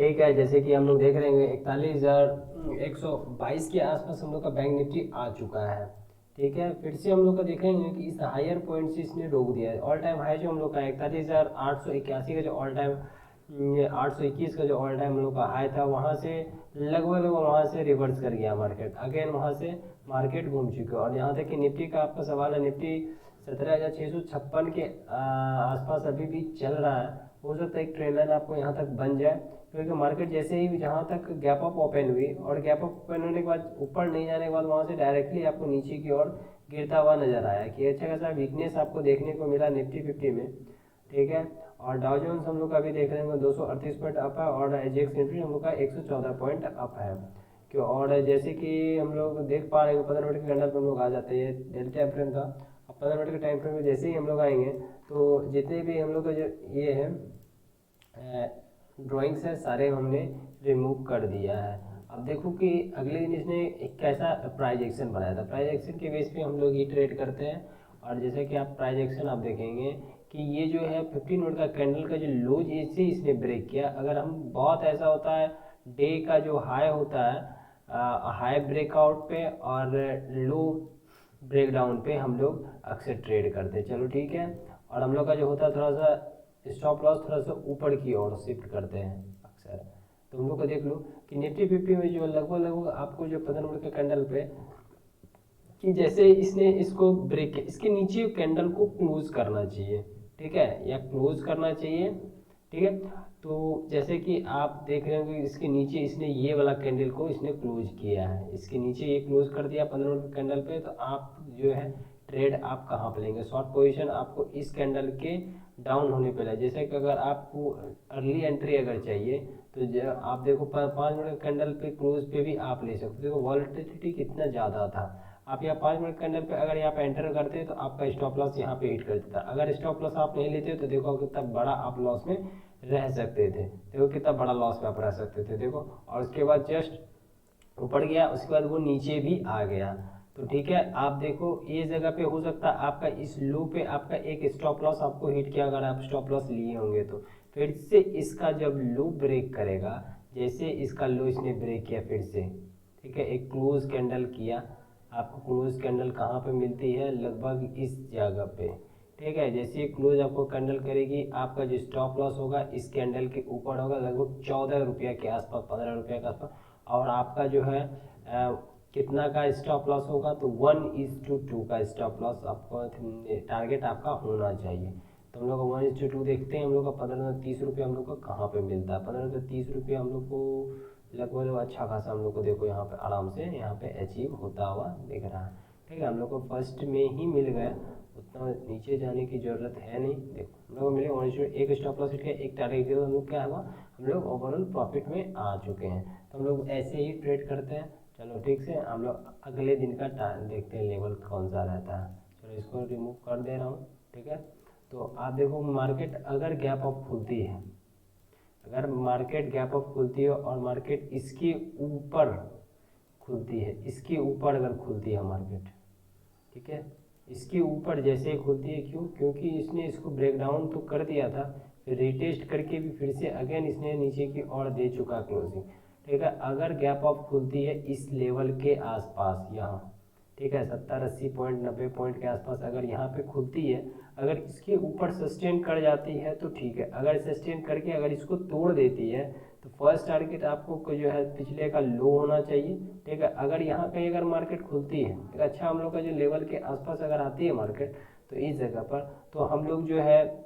ठीक है, जैसे कि हम लोग देख रहे हैं 41,122 के आसपास हम लोग का बैंक निफ्टी आ चुका है। ठीक है, फिर से हम लोग का देखेंगे कि इस हायर पॉइंट से इसने रोक दिया है। ऑल टाइम हाई जो हम लोग का 41,881 का जो ऑल टाइम 821 का जो ऑल टाइम हम लोग का हाई था, वहाँ से लगभग वहाँ से रिवर्स कर गया मार्केट, अगेन वहाँ से मार्केट घूम चुका है। और यहाँ तक कि निफ्टी का आपका सवाल है, निफ्टी 17,656 के आसपास अभी भी चल रहा है। हो सकता है एक ट्रेंड लाइन आपको यहाँ तक बन जाए, क्योंकि मार्केट जैसे ही जहाँ तक गैप अप ओपन हुई और गैप अप ओपन होने के बाद ऊपर नहीं जाने के बाद वहाँ से डायरेक्टली आपको नीचे की ओर गिरता हुआ नजर आया कि अच्छा खासा वीकनेस आपको देखने को मिला निफ्टी 50 में। ठीक है, और डाउ जोन्स हम लोग का अभी देख रहे हैं 238 पॉइंट अप है, और एजेक्स निफ्टी हम लोग का 114 पॉइंट अप है। क्यों, और जैसे कि हम लोग देख पा रहे हैं 15 मिनट के कैंडल पर हम लोग आ जाते हैं, डेली टाइम फ्रेम था। अब 15 मिनट के टाइम फ्रेम में जैसे ही हम लोग आएंगे तो जितने भी हम लोग का जो ये है ड्राइंग्स है सारे हमने रिमूव कर दिया है। अब देखो कि अगले दिन इसने एक कैसा प्राइज एक्शन बनाया था। प्राइज एक्शन के बेस पे हम लोग ये ट्रेड करते हैं, और जैसे कि आप प्राइज एक्शन आप देखेंगे कि ये जो है 15 मिनट का कैंडल का जो लो जैसे इसने ब्रेक किया, अगर हम बहुत ऐसा होता है डे का जो हाई होता है हाई ब्रेकआउट पे और लो ब्रेक डाउन पे हम लोग अक्सर ट्रेड करते हैं। चलो ठीक है, और हम लोग का जो होता है थोड़ा सा स्टॉप लॉस थोड़ा सा ऊपर की ओर शिफ्ट करते हैं अक्सर। तो हम लोग का देख लो कि निफ्टी 50 में जो लगभग आपको जो 15 मिनट के कैंडल पे कि जैसे इसने इसको ब्रेक किया, इसके नीचे कैंडल को क्लोज करना चाहिए। ठीक है, या क्लोज करना चाहिए। ठीक है, तो जैसे कि आप देख रहे हो कि इसके नीचे इसने ये वाला कैंडल को इसने क्लोज किया है, इसके नीचे ये क्लोज कर दिया 15 मिनट के कैंडल पे, तो आप जो है ट्रेड आप कहाँ पे लेंगे? शॉर्ट पोजीशन आपको इस कैंडल के डाउन होने पे ले। जैसे कि अगर आपको अर्ली एंट्री अगर चाहिए तो आप देखो 5 मिनट कैंडल पे क्लोज पे भी आप ले सकते हो। देखो वॉलेटिलिटी कितना ज़्यादा था। आप यहाँ 5 मिनट कैंडल पे अगर यहाँ पे एंटर करते हैं तो आपका स्टॉप लॉस यहाँ पे हिट कर देता। अगर स्टॉप लॉस आप नहीं लेते तो देखो कितना बड़ा आप लॉस में रह सकते थे। देखो कितना बड़ा लॉस में आप रह सकते थे, देखो। और उसके बाद जस्ट ऊपर गया, उसके बाद वो नीचे भी आ गया। तो ठीक है, आप देखो ये जगह पे हो सकता है आपका इस लो पे आपका एक स्टॉप लॉस आपको हिट किया, अगर आप स्टॉप लॉस लिए होंगे तो फिर से इसका जब लो ब्रेक करेगा, जैसे इसका लो इसने ब्रेक किया फिर से, ठीक है, एक क्लोज कैंडल किया। आपको क्लोज कैंडल कहाँ पे मिलती है? लगभग इस जगह पे। ठीक है, जैसे ही क्लोज आपको कैंडल करेगी, आपका जो स्टॉप लॉस होगा इस कैंडल के ऊपर होगा, लगभग 14 रुपया के आसपास, 15 रुपया के आसपास। और आपका जो है कितना का स्टॉप लॉस होगा? तो 1:2 का स्टॉप लॉस आपको टारगेट आपका होना चाहिए। तो हम लोग 1:2 देखते हैं, हम लोग का 15-30 रुपये हम लोग को कहाँ पे मिलता है? 15-30 रुपये हम लोग को लगभग अच्छा खासा हम लोग को देखो यहाँ पे आराम से यहाँ पे अचीव होता हुआ दिख रहा है। ठीक है, हम लोग को फर्स्ट में ही मिल गया, उतना नीचे जाने की ज़रूरत है नहीं। देखो हम लोग को मिले 1:2, एक स्टॉप लॉस हिट किया, एक टारगेट दिया, हम लोग क्या हुआ, हम लोग ओवरऑल प्रॉफिट में आ चुके हैं। तो हम लोग ऐसे ही ट्रेड करते हैं। चलो ठीक से, हम लोग अगले दिन का देखते हैं लेवल कौन सा रहता है। चलो इसको रिमूव कर दे रहा हूँ। ठीक है, तो आप देखो मार्केट अगर गैप अप खुलती है, अगर मार्केट गैप अप खुलती है और मार्केट इसके ऊपर खुलती है, इसके ऊपर अगर खुलती है मार्केट, ठीक है, इसके ऊपर जैसे ही खुलती है, क्यों? क्योंकि इसने इसको ब्रेक डाउन तो कर दिया था, फिर रिटेस्ट करके भी फिर से अगेन इसने नीचे की ओर दे चुका क्लोजिंग। ठीक है, अगर गैप अप खुलती है इस लेवल के आसपास यहाँ, ठीक है, 70-80 पॉइंट 90 पॉइंट के आसपास अगर यहाँ पे खुलती है, अगर इसके ऊपर सस्टेन कर जाती है तो ठीक है। अगर सस्टेन करके अगर इसको तोड़ देती है तो फर्स्ट टारगेट आपको जो है पिछले का लो होना चाहिए। ठीक है, अगर यहाँ कहीं अगर मार्केट खुलती है, एक अच्छा हम लोग का जो लेवल के आसपास अगर आती है मार्केट, तो इस जगह पर तो हम लोग जो है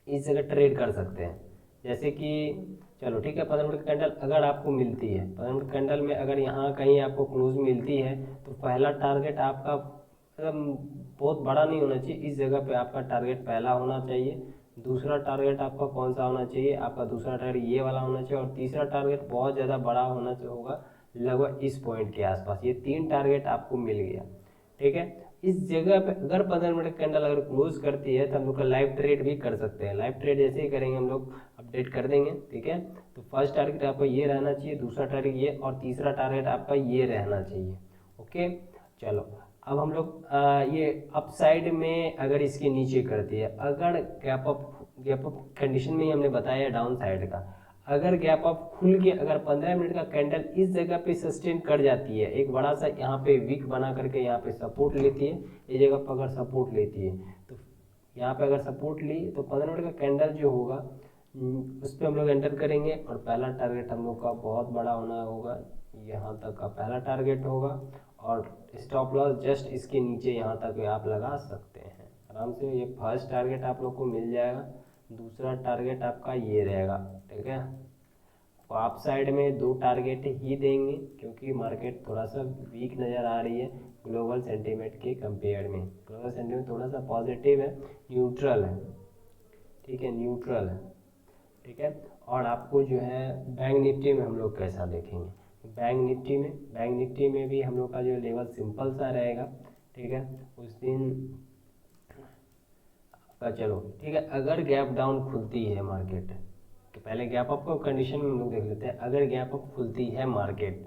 इस जगह ट्रेड कर सकते हैं। जैसे कि चलो ठीक है, 15 मिनट कैंडल अगर आपको मिलती है, 15 मिनट कैंडल में अगर यहाँ कहीं आपको क्लोज मिलती है, तो पहला टारगेट आपका बहुत बड़ा नहीं होना चाहिए, इस जगह पे आपका टारगेट पहला होना चाहिए। दूसरा टारगेट आपका कौन सा होना चाहिए? आपका दूसरा टारगेट ये वाला होना चाहिए, और तीसरा टारगेट बहुत ज़्यादा बड़ा होना होगा, लगभग इस पॉइंट के आसपास। ये 3 टारगेट आपको मिल गया। ठीक है, इस जगह पे अगर 15 मिनट कैंडल अगर क्लोज करती है तो हम लोग का लाइव ट्रेड भी कर सकते हैं। लाइव ट्रेड जैसे ही करेंगे हम लोग अपडेट कर देंगे। ठीक है, तो फर्स्ट टारगेट आपका ये रहना चाहिए, दूसरा टारगेट ये, और तीसरा टारगेट आपका ये रहना चाहिए। ओके, चलो अब हम लोग ये अपसाइड में अगर इसके नीचे करती है, अगर गैप अप कंडीशन में ही हमने बताया डाउन साइड का, अगर गैप अप खुल के अगर 15 मिनट का कैंडल इस जगह पे सस्टेन कर जाती है, एक बड़ा सा यहाँ पे विक बना करके यहाँ पे सपोर्ट लेती है, इस जगह पर अगर सपोर्ट लेती है तो यहाँ पे अगर सपोर्ट ली तो 15 मिनट का कैंडल जो होगा उस पर हम लोग एंटर करेंगे और पहला टारगेट हम लोग का बहुत बड़ा होना होगा, यहाँ तक का पहला टारगेट होगा और स्टॉप लॉस जस्ट इसके नीचे यहाँ तक आप लगा सकते हैं आराम से। ये फर्स्ट टारगेट आप लोग को मिल जाएगा, दूसरा टारगेट आपका ये रहेगा, ठीक है। तो आप साइड में 2 टारगेट ही देंगे क्योंकि मार्केट थोड़ा सा वीक नज़र आ रही है ग्लोबल सेंटीमेंट के कंपेयर में। ग्लोबल सेंटीमेंट थोड़ा सा पॉजिटिव है, न्यूट्रल है, ठीक है, न्यूट्रल है, ठीक है। और आपको जो है बैंक निफ्टी में हम लोग कैसा देखेंगे, बैंक निफ्टी में भी हम लोग का जो लेवल सिंपल सा रहेगा, ठीक है। उस दिन का चलो ठीक है, अगर गैप डाउन खुलती है मार्केट तो पहले गैप अप को कंडीशन में हम लोग देख लेते हैं। अगर गैप अप खुलती है मार्केट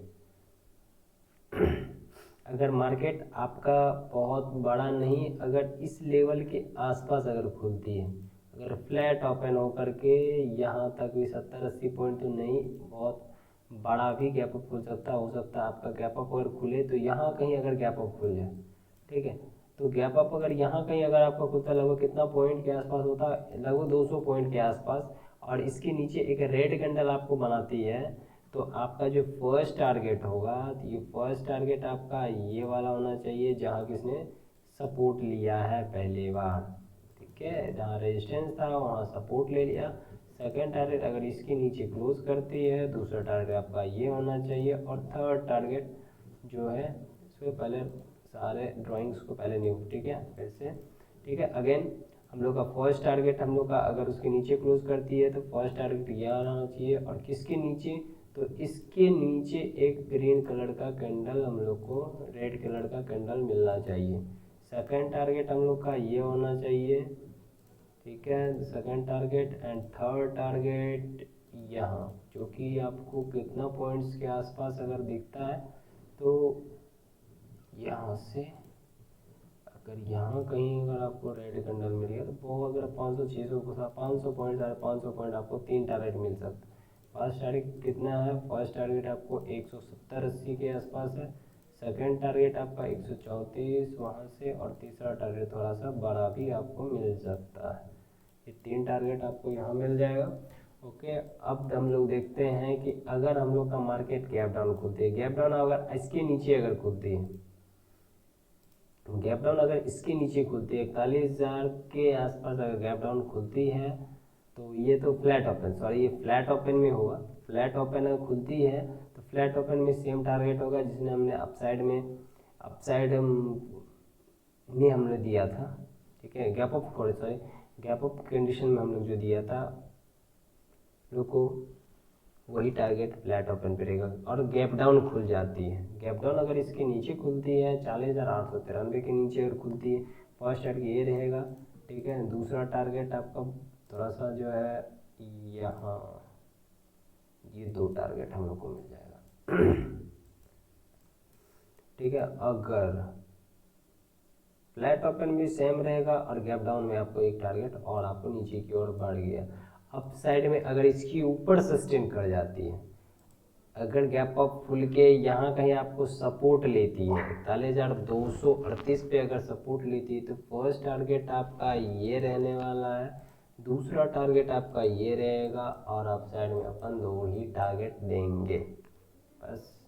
अगर मार्केट आपका बहुत बड़ा नहीं, अगर इस लेवल के आसपास अगर खुलती है, अगर फ्लैट ओपन होकर के यहाँ तक भी 70-80 पॉइंट तो नहीं, बहुत बड़ा भी गैप अप खुल सकता हो सकता है आपका गैप अप अगर खुले तो यहाँ कहीं अगर गैप अप खुल जाए, ठीक है। तो गैप अप अगर यहाँ कहीं अगर आपका खुलता है लगभग कितना पॉइंट के आसपास होता है, लगभग 200 पॉइंट के आसपास, और इसके नीचे एक रेड कैंडल आपको बनाती है तो आपका जो फर्स्ट टारगेट होगा, तो ये फर्स्ट टारगेट आपका ये वाला होना चाहिए जहाँ किसने सपोर्ट लिया है पहली बार, ठीक है। जहाँ रेजिस्टेंस था वहाँ सपोर्ट ले लिया। सेकंड टारगेट अगर इसके नीचे क्लोज करती है, दूसरा टारगेट आपका ये होना चाहिए, और थर्ड टारगेट जो है इसको पहले सारे ड्राइंग्स को पहले नहीं, ठीक है, फिर से, ठीक है। अगेन हम लोग का फर्स्ट टारगेट हम लोग का अगर उसके नीचे क्लोज करती है तो फर्स्ट टारगेट ये आना चाहिए, और किसके नीचे, तो इसके नीचे एक ग्रीन कलर का कैंडल हम लोग को रेड कलर का कैंडल मिलना चाहिए। सेकंड टारगेट हम लोग का ये होना चाहिए, ठीक है, second target. And third target यहाँ, जो कि आपको कितना पॉइंट्स के आसपास अगर दिखता है तो यहाँ से अगर यहाँ कहीं अगर आपको रेड कैंडल मिल गया तो बहुत अगर 500-600 को 500 पॉइंट 550 पॉइंट आपको 3 टारगेट मिल सकता है। फर्स्ट टारगेट कितना है, फर्स्ट टारगेट आपको 170-80 के आसपास है, सेकंड टारगेट आपका 134 वहाँ से, और तीसरा टारगेट थोड़ा सा बड़ा भी आपको मिल सकता है। ये 3 टारगेट आपको यहाँ मिल जाएगा, ओके। अब हम लोग देखते हैं कि अगर हम लोग का मार्केट गैप डाउन खुलती है, गैप डाउन अगर इसके नीचे अगर खुलती है, गैप डाउन अगर इसके नीचे खुलती है 41,000 के आसपास अगर गैप डाउन खुलती है तो ये तो फ्लैट ओपन, सॉरी ये फ्लैट ओपन में होगा। फ्लैट ओपन अगर खुलती है तो फ्लैट ओपन में सेम टारगेट होगा जिसने हमने अपसाइड में हमने दिया था, ठीक है। Gap up sorry gap up condition में हम लोग जो दिया था लोग को वही टारगेट फ्लैट ओपन पे रहेगा। और गैप डाउन खुल जाती है, गैप डाउन अगर इसके नीचे खुलती है 40,893 के नीचे अगर खुलती है, फर्स्ट टारगेट ये रहेगा, ठीक है। दूसरा टारगेट आपका थोड़ा सा जो है यहाँ, ये 2 टारगेट हम लोग को मिल जाएगा ठीक है। अगर फ्लैट ओपन भी सेम रहेगा और गैप डाउन में आपको एक टारगेट और आपको नीचे की ओर बढ़ गया। अप साइड में अगर इसकी ऊपर सस्टेन कर जाती है, अगर गैप अप खुल के यहाँ कहीं आपको सपोर्ट लेती है 41,238 पे अगर सपोर्ट लेती है तो फर्स्ट टारगेट आपका ये रहने वाला है, दूसरा टारगेट आपका ये रहेगा, और आप साइड में अपन 2 ही टारगेट देंगे बस।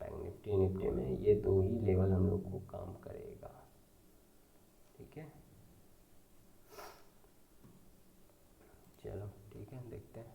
बैंक निफ्टी में ये 2 ही लेवल हम लोग को काम करेगा, ठीक है। चलो ठीक है, देखते हैं।